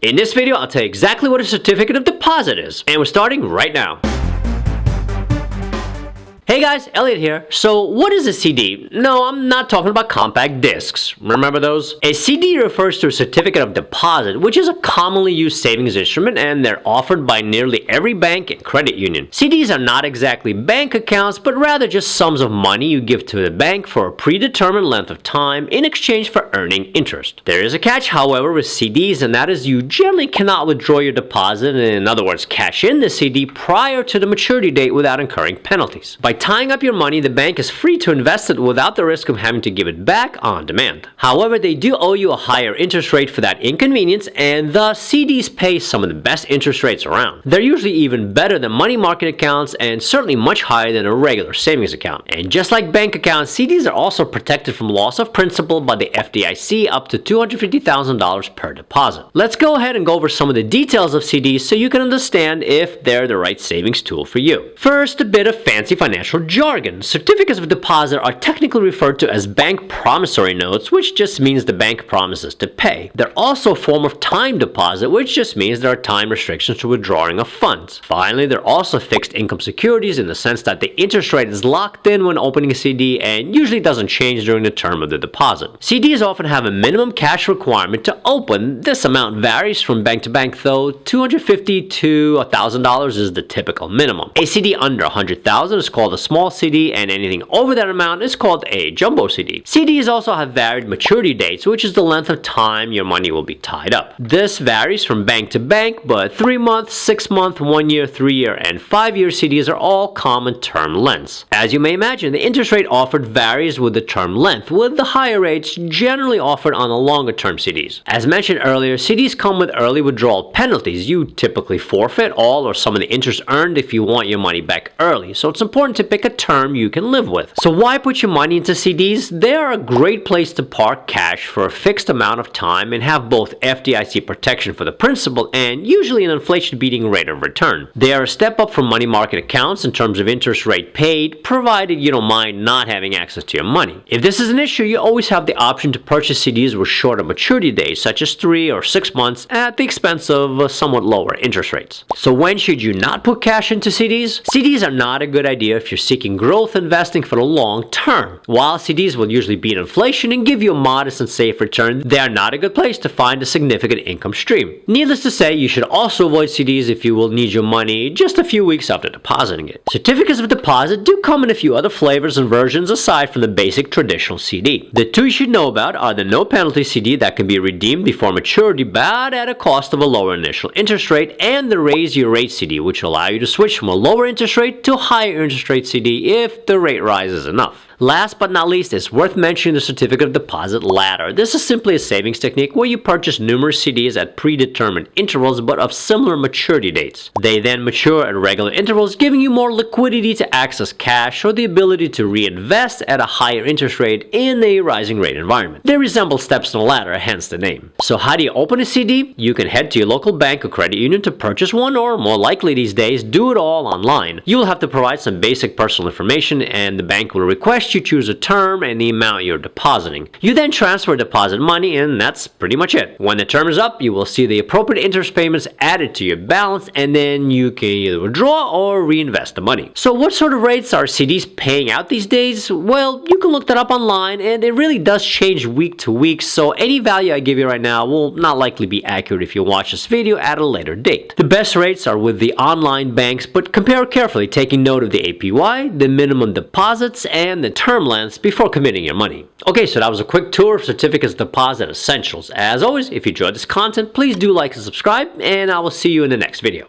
In this video, I'll tell you exactly what a certificate of deposit is, and we're starting right now. Hey guys, Elliot here. So what is a CD? No, I'm not talking about compact discs. Remember those? A CD refers to a certificate of deposit, which is a commonly used savings instrument, and they're offered by nearly every bank and credit union. CDs are not exactly bank accounts, but rather just sums of money you give to the bank for a predetermined length of time in exchange for earning interest. There is a catch, however, with CDs, and that is you generally cannot withdraw your deposit, in other words, cash in the CD prior to the maturity date without incurring penalties. By tying up your money, the bank is free to invest it without the risk of having to give it back on demand. However, they do owe you a higher interest rate for that inconvenience, and thus CDs pay some of the best interest rates around. They're usually even better than money market accounts and certainly much higher than a regular savings account. And just like bank accounts, CDs are also protected from loss of principal by the FDIC up to $250,000 per deposit. Let's go ahead and go over some of the details of CDs so you can understand if they're the right savings tool for you. First, a bit of fancy financial jargon. Certificates of deposit are technically referred to as bank promissory notes, which just means the bank promises to pay. They're also a form of time deposit, which just means there are time restrictions to withdrawing of funds. Finally, they're also fixed income securities in the sense that the interest rate is locked in when opening a CD and usually doesn't change during the term of the deposit. CDs often have a minimum cash requirement to open. This amount varies from bank to bank, though. $250 to $1,000 is the typical minimum. A CD under $100,000 is called a small CD, and anything over that amount is called a jumbo CD. CDs also have varied maturity dates, which is the length of time your money will be tied up. This varies from bank to bank, but 3-month, 6-month, 1-year, 3-year, and 5-year CDs are all common term lengths. As you may imagine, the interest rate offered varies with the term length, with the higher rates generally offered on the longer term CDs. As mentioned earlier, CDs come with early withdrawal penalties. You typically forfeit all or some of the interest earned if you want your money back early, so it's important to pick a term you can live with. So why put your money into CDs? They are a great place to park cash for a fixed amount of time and have both FDIC protection for the principal and usually an inflation-beating rate of return. They are a step up from money market accounts in terms of interest rate paid, provided you don't mind not having access to your money. If this is an issue, you always have the option to purchase CDs with shorter maturity dates, such as 3 or 6 months, at the expense of somewhat lower interest rates. So when should you not put cash into CDs? CDs are not a good idea if you're seeking growth investing for the long term. While CDs will usually beat inflation and give you a modest and safe return, they are not a good place to find a significant income stream. Needless to say, you should also avoid CDs if you will need your money just a few weeks after depositing it. Certificates of deposit do come in a few other flavors and versions aside from the basic traditional CD. The two you should know about are the no penalty CD that can be redeemed before maturity but at a cost of a lower initial interest rate, and the raise your rate CD, which will allow you to switch from a lower interest rate to a higher interest rate CD if the rate rises enough. Last but not least, it's worth mentioning the certificate of deposit ladder. This is simply a savings technique where you purchase numerous CDs at predetermined intervals but of similar maturity dates. They then mature at regular intervals, giving you more liquidity to access cash or the ability to reinvest at a higher interest rate in a rising rate environment. They resemble steps on a ladder, hence the name. So how do you open a CD? You can head to your local bank or credit union to purchase one, or more likely these days, do it all online. You will have to provide some basic personal information, and the bank will request you choose a term and the amount you're depositing. You then transfer deposit money, and that's pretty much it. When the term is up, you will see the appropriate interest payments added to your balance, and then you can either withdraw or reinvest the money. So what sort of rates are CDs paying out these days? Well, you can look that up online, and it really does change week to week, so any value I give you right now will not likely be accurate if you watch this video at a later date. The best rates are with the online banks, but compare carefully, taking note of the APY, the minimum deposits, and the term lengths before committing your money. Okay, so that was a quick tour of certificates of deposit essentials. As always, if you enjoyed this content, please do like and subscribe, and I will see you in the next video.